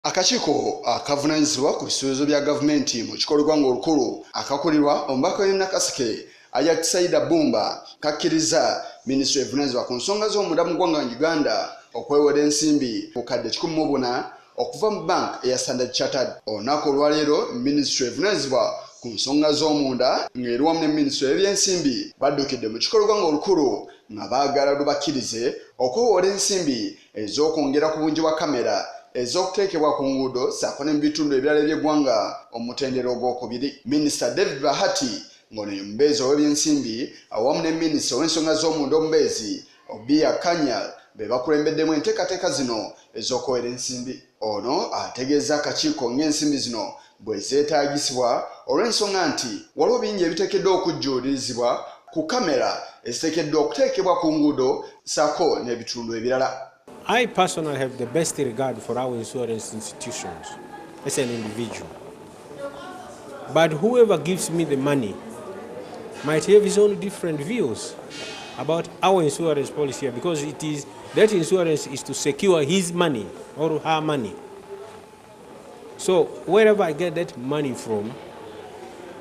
Akakiiko akavunaanyizibwa ku bisuubizo bya gavumenti mu kikolwa ng'olukulu akakulirwa omubaka w'e Nakaseke Ajak Saida Bumba kakkiriza minisitule evunaanyizibwa ku nsonga z'omunda mu ggwanga Uganda okwewola ensimbi ku kadde 140 okuva mu bank eya Standard Chartered. Olunaku olwaleero minisitule evunaanyizibwa ku nsonga z'omunda ng'eri wamu ne minisitule y'ebyensimbi baddukidde mu kikolwa ng'olukulu nga baagala lubakkirize okwewola ensimbi ez'okwongera ku bungi bwa kamera ez'okuteekebwa ku nguudo ssaako ne mu bitundu ebirala eby'eggwanga omutendera ogwokubiri. Minisita David Bahati ng'ono ye mubeezi ow'ebyensimbi awamu ne minisita ow'ensonga z'omunda omubeezi Obiya Kanyal be bakulembeddemu enteekateeka zino ez'okwewera ensimbi. Ono ategeeza akakiiko ng'ensimbi zino bwe zeetaagisibwa olw'ensonga nti waliwo bingi ebiteekeddwa okujjuulirizibwa ku kamera eziteekeddwa okuteekebwa ku nguudo ssaako n'ebitundu ebirala. I personally have the best regard for our insurance institutions as an individual. But whoever gives me the money might have his own different views about our insurance policy here, because that insurance is to secure his money or her money. So wherever I get that money from,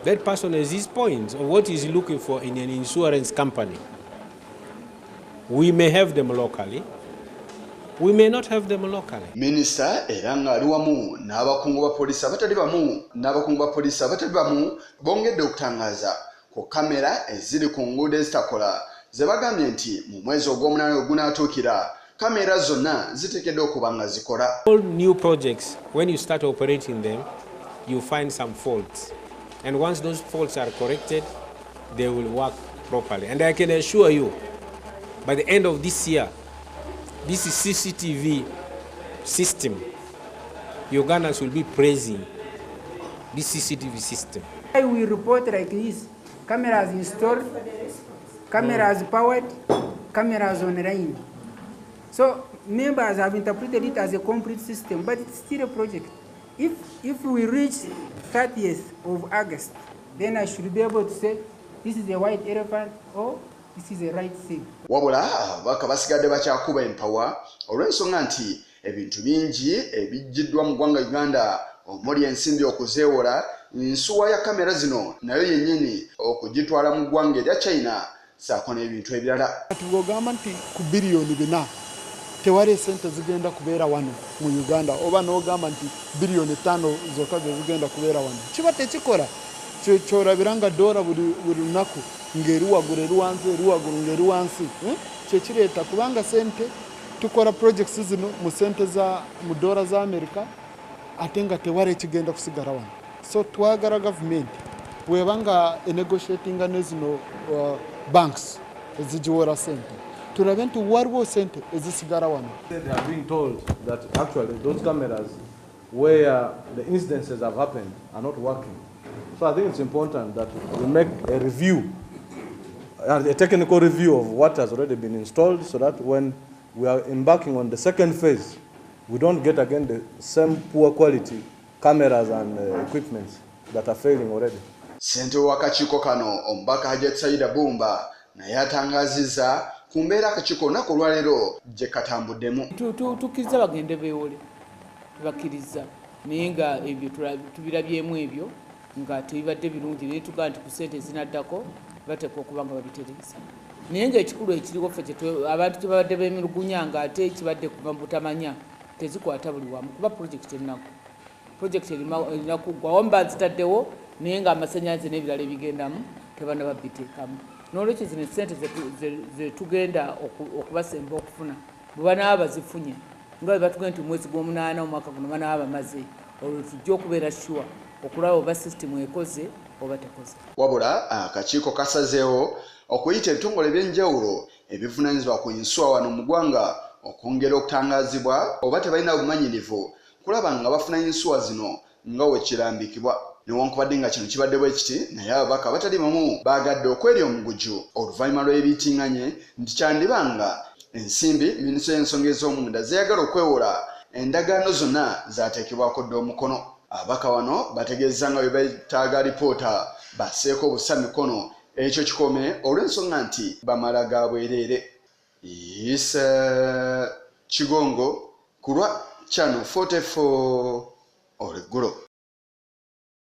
that person has his points of what he's looking for in an insurance company. We may have them locally, we may not have them locally. Minister era ng'ali wamu n'abakungu ba poliisi abatali bamu bongedde okutangaaza ku kamera eziri ku nguudo ezitakola ze bagambye nti mu mwezi ogw'omunaana ogunaatuukira kamera zonna ziteekeddwa okuba nga zikola. All new projects, when you start operating them, you find some faults. And once those faults are corrected, they will work properly. And I can assure you, by the end of this year, this is CCTV system. Ugandans will be praising this CCTV system. We report like this: cameras installed, cameras powered, cameras online. So members have interpreted it as a complete system, but it's still a project. If we reach 30th of August, then I should be able to say this is a white elephant or this is a right thing. Wabula ababaka basigadde bakyakuba empawa olw'ensonga nti ebintu bingi ebijjiddwa mu ggwanga Uganda omuli ensimbi okuzeewola, nsuwa ya kamera zino nayo yennyini okugitwala mu ggwanga erya China ssaako n'ebintu ebirala. Tugamba nti ku biliyoni 4 tewali sente zigenda kubeera wano mu Uganda, oba n'ogamba nti biliyoni 5 zokka zigenda kubeera wano. Kiba tekikola. Kyolabira nga dola buli lunaku ng'eri waggulu eri wansi, eri waggulu ng'eri wansi. Kyekireeta kubanga sente tukola projects zino mu sente mu dola za America ate nga tewali ekigenda kusigala wano. So twagala gavumenti webanga negotiatinga ne zino banks ezigiwola sente tulabe nti waliwo sente ezisigala wano. They are being told that actually those cameras where the incidences have happened are not working. So I think it's important that we make a review, a technical review of what has already been installed, so that when we are embarking on the second phase, we don't get again the same poor quality cameras and equipments that are failing already. Ssentebe w'akakiiko kano omubaka Ajak Saida Bumba naye atangaazizza ku mbeera akakiiko olunaku olwaleero gye katambuddemu. Tukkiriza bagende beewole, tubakkiriza naye nga ebyo tubirabyemu ebyo nga tebibadde birungi, naye tugaa nti ku ssente ezinaddako bateekwa okuba nga babitereeza. Naye ng'ekikulu ekiriwo ffe abantu kye babadde beemulugunya nga ate ekibadde kuva mu butamanya tezikwata buli wamu, kuba projekiti erina kuggwa. Wamu bazitaddewo naye ng'amasannyalaze n'ebirala ebigendamu tebanaba biteekamu. N'olwekyo zino ssente ze tugenda okubasemba okufuna bwe banaaba bazifunye nga bwe batugenda nti mwezi gw'omunaana omwaka guno banaaba bamaze, olwo tujja okubeera sure okulaba oba sisitimu ekoze oba tekoze. Wabula akakiiko kasazeewo okuyita ebitongole ebyenjawulo ebivunaanyizibwa ku nsuwa wano mu ggwanga okwongera okutangaazibwa oba tebalina bumanyirivu kulaba nga bafuna nsuwa zino nga we kirambikibwa. Newankubadde nga kino kibadde bwe kiti, naye ababaka abatali bamu baagadde okwerya omugujju oluvannyuma lw'ebitinganye nti kyandibanga ensimbi minisitule y'ensonga ez'omunda zeeyagala okwewola endagaano zonna zaateekebwako dda omukono. Ababaka wano bategeeza nga bwe beetaaga alipoota basseeko obusa mikono ekyo kikome olw'ensonga nti bamala ga bwereere. Isa Kigongo ku lwa Channel 44